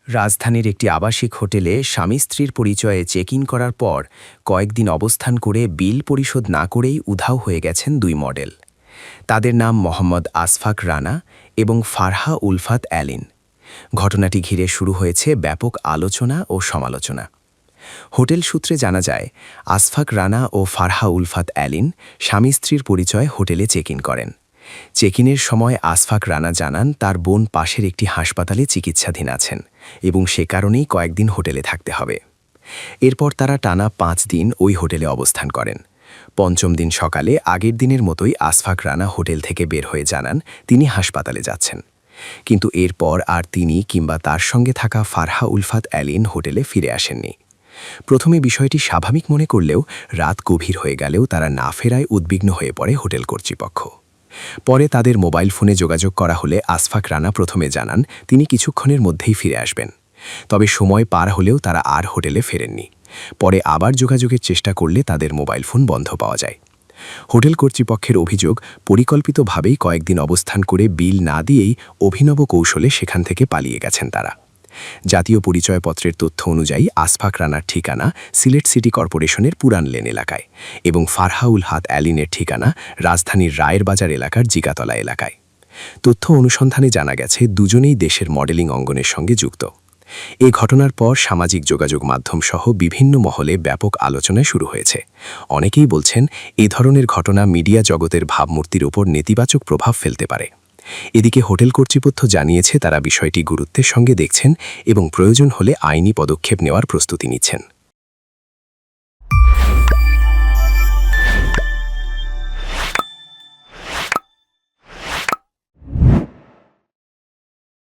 রাজধানীর একটি আবাসিক হোটেলে স্বামী স্ত্রীর পরিচয়ে চেক ইন করার পর কয়েকদিন অবস্থান করে বিল পরিশোধ না করেই উধাও হয়ে গেছেন দুই মডেল। তাদের নাম মোহাম্মদ আসফাক রানা এবং ফারহা উলফাত অ্যালিন। ঘটনাটি ঘিরে শুরু হয়েছে ব্যাপক আলোচনা ও সমালোচনা। হোটেল সূত্রে জানা যায়, আসফাক রানা ও ফারহা উলফাত অ্যালিন স্বামী স্ত্রীর পরিচয়ে হোটেলে চেক ইন করেন। চেক ইনের সময় আসফাক রানা জানান তার বোন পাশের একটি হাসপাতালে চিকিৎসাধীন আছেন এবং সে কারণেই কয়েকদিন হোটেলে থাকতে হবে। এরপর তারা টানা 5 দিন ওই হোটেলে অবস্থান করেন। পঞ্চম দিন সকালে আগের দিনের মতোই আসফাক রানা হোটেল থেকে বের হয়ে জানান তিনি হাসপাতালে যাচ্ছেন। কিন্তু এরপর আর তিনি কিংবা তার সঙ্গে থাকা ফারহা উলফাত অ্যালিন হোটেলে ফিরে আসেননি। প্রথমে বিষয়টি স্বাভাবিক মনে করলেও রাত গভীর হয়ে গেলেও তারা না ফেরায় উদ্বিগ্ন হয়ে পড়ে হোটেল কর্তৃপক্ষ। পরে তাদের মোবাইল ফোনে যোগাযোগ করা হলে আসফাক রানা প্রথমে জানান তিনি কিছুক্ষণের মধ্যেই ফিরে আসবেন। তবে সময় পার হলেও তারা আর হোটেলে ফেরেননি। পরে আবার যোগাযোগের চেষ্টা করলে তাদের মোবাইল ফোন বন্ধ পাওয়া যায়। হোটেল কর্তৃপক্ষের অভিযোগ, পরিকল্পিতভাবেই কয়েকদিন অবস্থান করে বিল না দিয়েই অভিনব কৌশলে সেখান থেকে পালিয়ে গেছেন তারা। জাতীয় পরিচয়পত্রের তথ্য অনুযায়ী আসফাক রানার ঠিকানা সিলেট সিটি কর্পোরেশনের পুরান লেন এলাকায় এবং ফারহা উলফাত অ্যালিনের ঠিকানা রাজধানীর রায়ের বাজার এলাকার জিগাতলা এলাকায়। তথ্য অনুসন্ধানে জানা গেছে দুজনেই দেশের মডেলিং অঙ্গনের সঙ্গে যুক্ত। এ ঘটনার পর সামাজিক যোগাযোগ মাধ্যম সহ বিভিন্ন মহলে ব্যাপক আলোচনা শুরু হয়েছে। অনেকেই বলছেন এ ধরনের ঘটনা মিডিয়া জগতের ভাবমূর্তির উপর নেতিবাচক প্রভাব ফেলতে পারে। এদিকে হোটেল কর্তৃপক্ষ জানিয়েছে তারা বিষয়টি গুরুত্বের সঙ্গে দেখছেন এবং প্রয়োজন হলে আইনি পদক্ষেপ নেওয়ার প্রস্তুতি নিচ্ছেন।